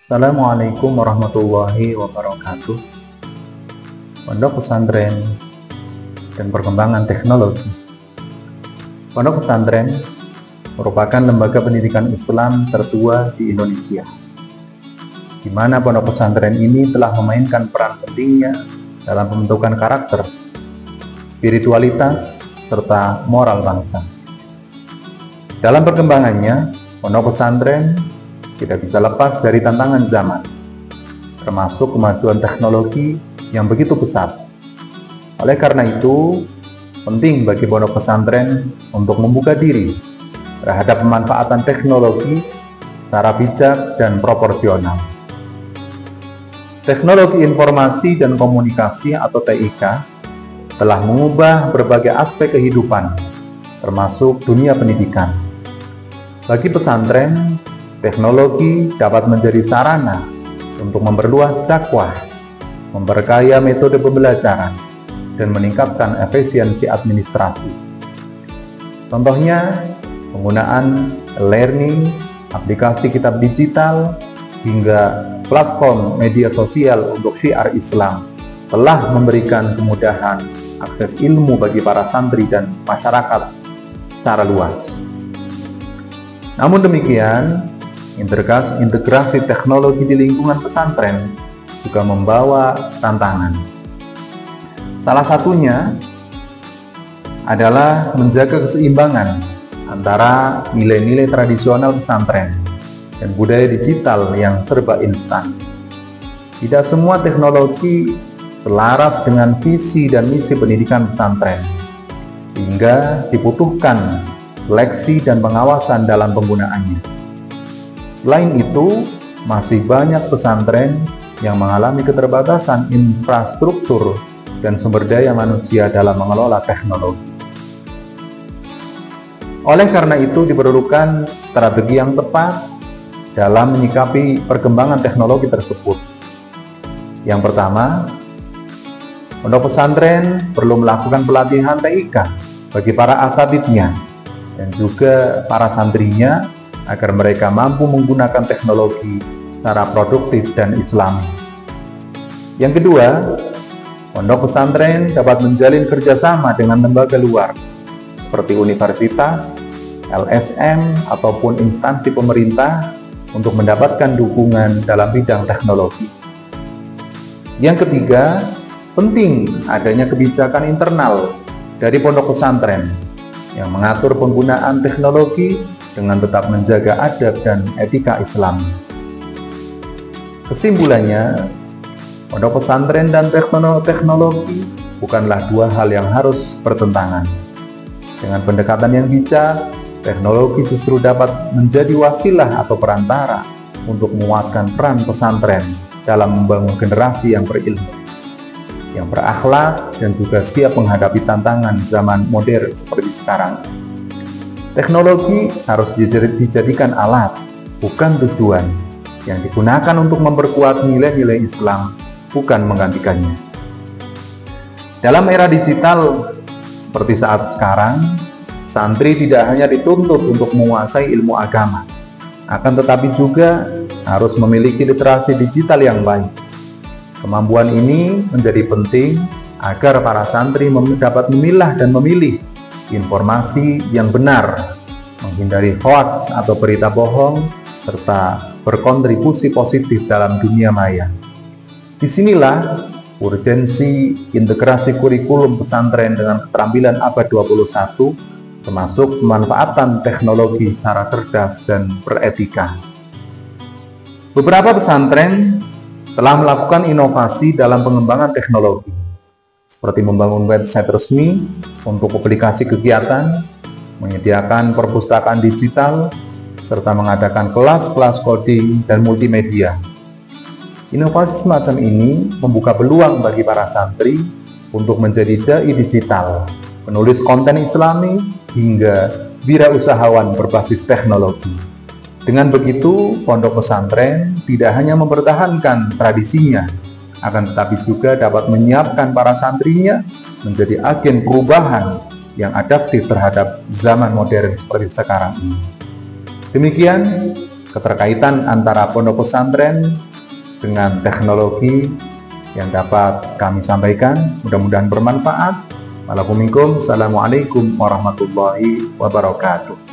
Assalamualaikum warahmatullahi wabarakatuh. Pondok pesantren dan perkembangan teknologi. Pondok pesantren merupakan lembaga pendidikan Islam tertua di Indonesia, di mana pondok pesantren ini telah memainkan peran pentingnya dalam pembentukan karakter, spiritualitas, serta moral bangsa. Dalam perkembangannya, pondok pesantren tidak bisa lepas dari tantangan zaman, termasuk kemajuan teknologi yang begitu pesat. Oleh karena itu, penting bagi pondok pesantren untuk membuka diri terhadap pemanfaatan teknologi secara bijak dan proporsional. Teknologi informasi dan komunikasi atau TIK telah mengubah berbagai aspek kehidupan, termasuk dunia pendidikan. Bagi pesantren, teknologi dapat menjadi sarana untuk memperluas dakwah, memperkaya metode pembelajaran, dan meningkatkan efisiensi administrasi. Contohnya, penggunaan e-learning, aplikasi kitab digital, hingga platform media sosial untuk syiar Islam telah memberikan kemudahan akses ilmu bagi para santri dan masyarakat secara luas. Namun demikian, integrasi teknologi di lingkungan pesantren juga membawa tantangan. Salah satunya adalah menjaga keseimbangan antara nilai-nilai tradisional pesantren dan budaya digital yang serba instan. Tidak semua teknologi selaras dengan visi dan misi pendidikan pesantren, sehingga dibutuhkan seleksi dan pengawasan dalam penggunaannya. Selain itu, masih banyak pesantren yang mengalami keterbatasan infrastruktur dan sumber daya manusia dalam mengelola teknologi. Oleh karena itu, diperlukan strategi yang tepat dalam menyikapi perkembangan teknologi tersebut. Yang pertama, pondok pesantren perlu melakukan pelatihan TIK bagi para asatidnya dan juga para santrinya agar mereka mampu menggunakan teknologi secara produktif dan islami. Yang kedua, pondok pesantren dapat menjalin kerjasama dengan lembaga luar seperti universitas, LSM, ataupun instansi pemerintah untuk mendapatkan dukungan dalam bidang teknologi. Yang ketiga, penting adanya kebijakan internal dari pondok pesantren yang mengatur penggunaan teknologi dengan tetap menjaga adab dan etika Islam. Kesimpulannya, pondok pesantren dan teknologi bukanlah dua hal yang harus bertentangan. Dengan pendekatan yang bijak, teknologi justru dapat menjadi wasilah atau perantara untuk menguatkan peran pesantren dalam membangun generasi yang berilmu, yang berakhlak, dan juga siap menghadapi tantangan zaman modern seperti sekarang. Teknologi harus dijadikan alat, bukan tujuan, yang digunakan untuk memperkuat nilai-nilai Islam, bukan menggantikannya. Dalam era digital seperti saat sekarang, santri tidak hanya dituntut untuk menguasai ilmu agama, akan tetapi juga harus memiliki literasi digital yang baik. Kemampuan ini menjadi penting agar para santri dapat memilah dan memilih informasi yang benar, menghindari hoaks atau berita bohong, serta berkontribusi positif dalam dunia maya. Disinilah urgensi integrasi kurikulum pesantren dengan keterampilan abad 21, termasuk pemanfaatan teknologi secara cerdas dan beretika. Beberapa pesantren telah melakukan inovasi dalam pengembangan teknologi, seperti membangun website resmi untuk publikasi kegiatan, menyediakan perpustakaan digital, serta mengadakan kelas-kelas coding dan multimedia. Inovasi semacam ini membuka peluang bagi para santri untuk menjadi dai digital, penulis konten Islami, hingga wirausahawan berbasis teknologi. Dengan begitu, pondok pesantren tidak hanya mempertahankan tradisinya, akan tetapi juga dapat menyiapkan para santrinya menjadi agen perubahan yang adaptif terhadap zaman modern seperti sekarang ini. Demikian keterkaitan antara pondok pesantren dengan teknologi yang dapat kami sampaikan. Mudah-mudahan bermanfaat. Assalamualaikum warahmatullahi wabarakatuh.